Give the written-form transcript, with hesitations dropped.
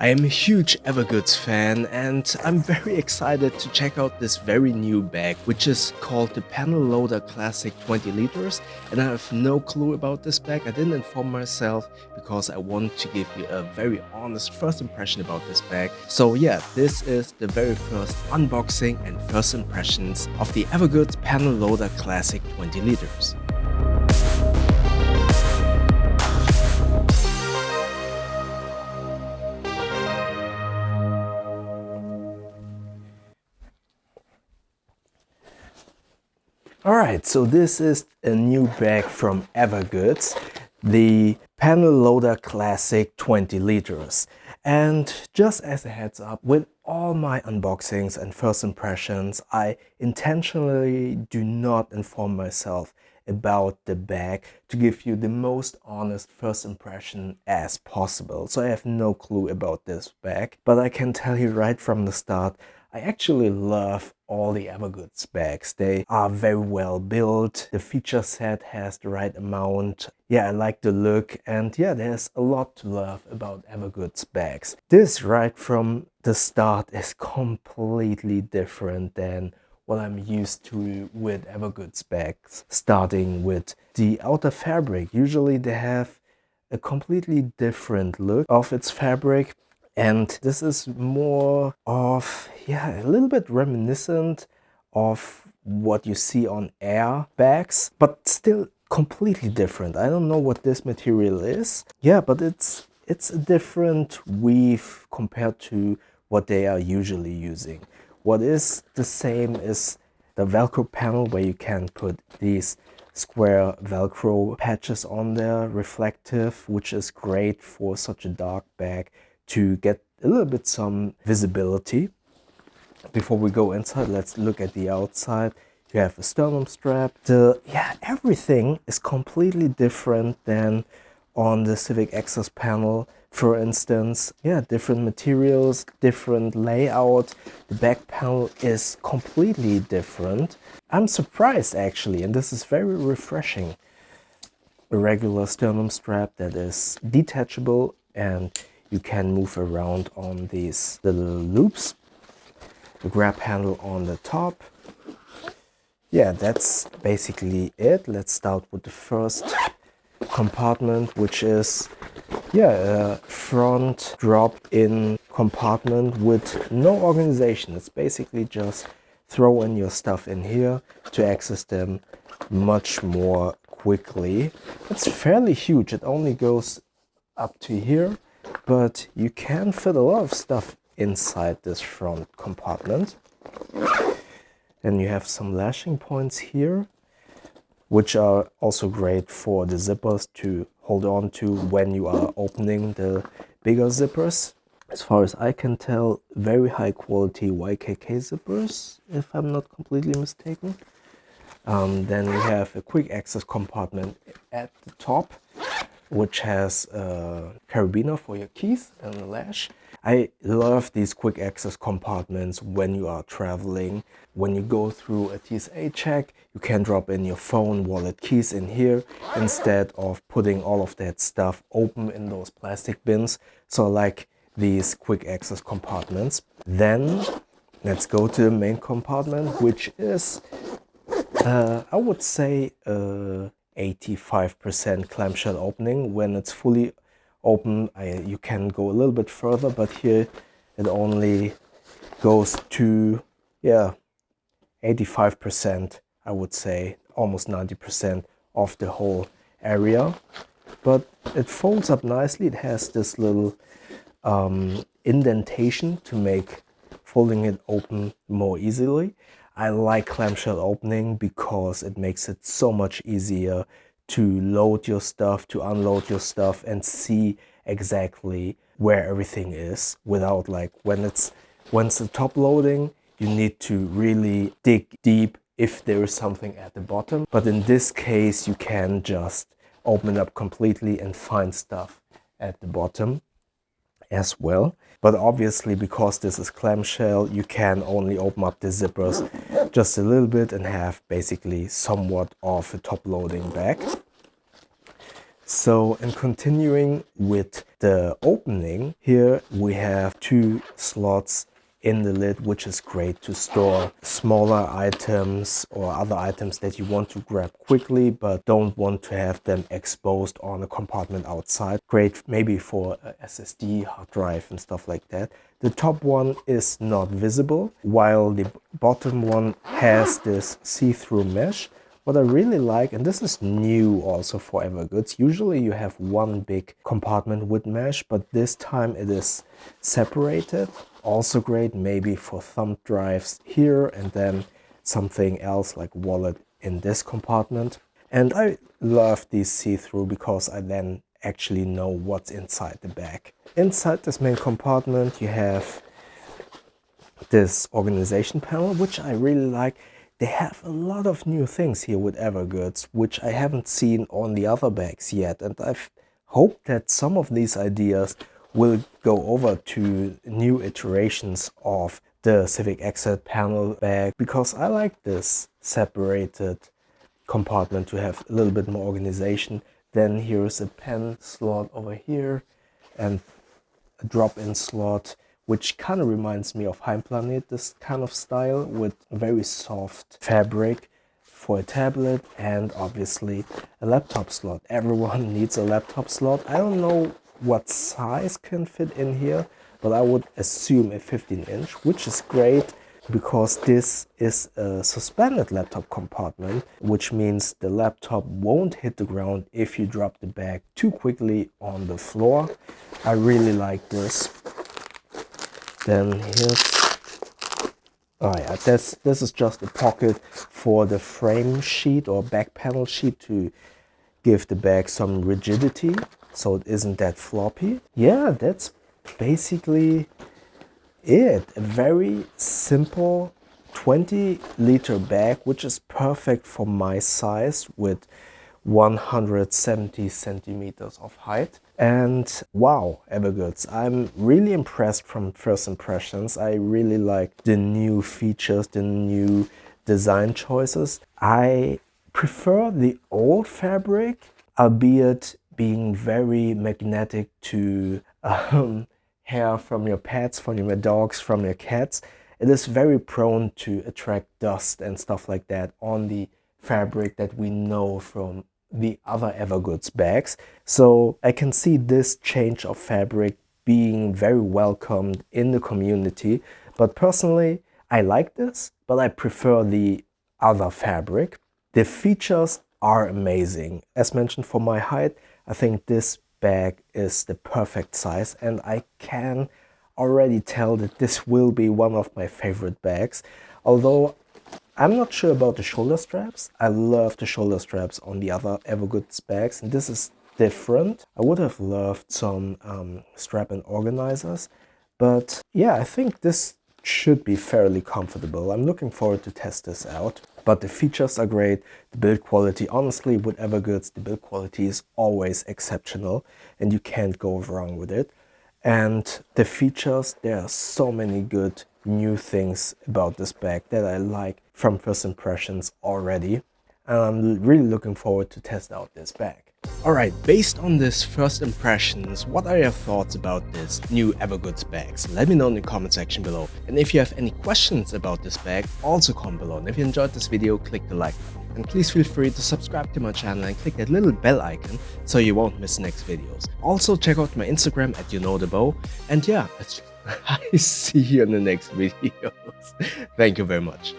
I am a huge Evergoods fan and I'm very excited to check out this very new bag, which is called the Panel Loader Classic 20 liters, and I have no clue about this bag. I didn't inform myself because I want to give you a very honest first impression about this bag. So yeah, this is the very first unboxing and first impressions of the Evergoods Panel Loader Classic 20 liters. Alright, so this is a new bag from Evergoods, the Panel Loader Classic 20 liters. And just as a heads up, with all my unboxings and first impressions, I intentionally do not inform myself about the bag to give you the most honest first impression as possible. So I have no clue about this bag, but I can tell you right from the start, I actually love all the Evergoods bags. They are very well built. The feature set has the right amount. Yeah, I like the look, and yeah, there's a lot to love about Evergoods bags. This right from the start is completely different than what I'm used to with Evergoods bags. Starting with the outer fabric. Usually they have a completely different look of its fabric. And this is more of, yeah, a little bit reminiscent of what you see on Air bags, but still completely different. I don't know what this material is. Yeah, but it's a different weave compared to what they are usually using. What is the same is the Velcro panel, where you can put these square Velcro patches on there, reflective, which is great for such a dark bag to get a little bit some visibility. Before we go inside, let's look at the outside. You have a sternum strap. Everything is completely different than on the Civic Access panel, for instance. Yeah, different materials, different layout. The back panel is completely different. I'm surprised actually, and this is very refreshing. A regular sternum strap that is detachable, and you can move around on these little loops. The grab handle on the top. Yeah, that's basically it. Let's start with the first compartment, which is a front drop-in compartment with no organization. It's basically just throw in your stuff in here to access them much more quickly. It's fairly huge. It only goes up to here, but you can fit a lot of stuff inside this front compartment. And you have some lashing points here, which are also great for the zippers to hold on to when you are opening the bigger zippers. As far as I can tell, very high quality YKK zippers, if I'm not completely mistaken. Then we have a quick access compartment at the top, which has a carabiner for your keys and a lash. I love these quick access compartments when you are traveling. When you go through a TSA check, you can drop in your phone, wallet, keys in here instead of putting all of that stuff open in those plastic bins. So I like these quick access compartments. Then let's go to the main compartment, which is, I would say, 85% clamshell opening. When it's fully open, you can go a little bit further, but here it only goes to 85%, I would say, almost 90% of the whole area. But it folds up nicely. It has this little indentation to make folding it open more easily. I like clamshell opening because it makes it so much easier to load your stuff, to unload your stuff, and see exactly where everything is without, like, once the top loading, you need to really dig deep if there is something at the bottom. But in this case, you can just open it up completely and find stuff at the bottom as well. But obviously, because this is clamshell, you can only open up the zippers just a little bit and have basically somewhat of a top loading bag. So, and continuing with the opening, here we have 2 slots in the lid, which is great to store smaller items or other items that you want to grab quickly but don't want to have them exposed on a compartment outside. Great maybe for a SSD hard drive and stuff like that. The top one is not visible, while the bottom one has this see-through mesh. What I really like, and this is new also for Evergoods, usually you have one big compartment with mesh, but this time it is separated. Also great maybe for thumb drives here and then something else like wallet in this compartment. And I love these see-through because I then actually know what's inside the bag. Inside this main compartment you have this organization panel, which I really like. They have a lot of new things here with Evergoods, which I haven't seen on the other bags yet. And I've hoped that some of these ideas will go over to new iterations of the Civic Exit panel bag, because I like this separated compartment to have a little bit more organization. Then here's a pen slot over here and a drop-in slot, which kind of reminds me of Heimplanet, this kind of style with very soft fabric for a tablet, and obviously a laptop slot. Everyone needs a laptop slot. I don't know what size can fit in here, but I would assume a 15-inch, which is great because this is a suspended laptop compartment, which means the laptop won't hit the ground if you drop the bag too quickly on the floor. I really like this. Then here's, oh yeah, this is just a pocket for the frame sheet or back panel sheet to give the bag some rigidity so it isn't that floppy. Yeah, that's basically it. A very simple 20-liter bag, which is perfect for my size with 170 centimeters of height. And wow, Evergoods, I'm really impressed from first impressions. I really like the new features, the new design choices. I prefer the old fabric, albeit being very magnetic to hair from your pets, from your dogs, from your cats. It is very prone to attract dust and stuff like that on the fabric that we know from the other Evergoods bags. So I can see this change of fabric being very welcomed in the community. But personally, I like this, but I prefer the other fabric. The features are amazing. As mentioned, for my height, I think this bag is the perfect size, and I can already tell that this will be one of my favorite bags. Although I'm not sure about the shoulder straps. I love the shoulder straps on the other Evergoods bags, and this is different. I would have loved some strap-in organizers, but yeah, I think this should be fairly comfortable. I'm looking forward to test this out. But the features are great. The build quality, honestly, with Evergoods, the build quality is always exceptional, and you can't go wrong with it. And the features, there are so many good new things about this bag that I like from first impressions already. And I'm really looking forward to test out this bag. Alright, based on this first impressions, what are your thoughts about this new Evergoods bags? Let me know in the comment section below. And if you have any questions about this bag, also comment below. And if you enjoyed this video, click the like button. And please feel free to subscribe to my channel and click that little bell icon so you won't miss next videos. Also check out my Instagram at YouKnowTheBow. And yeah, I see you in the next videos. Thank you very much.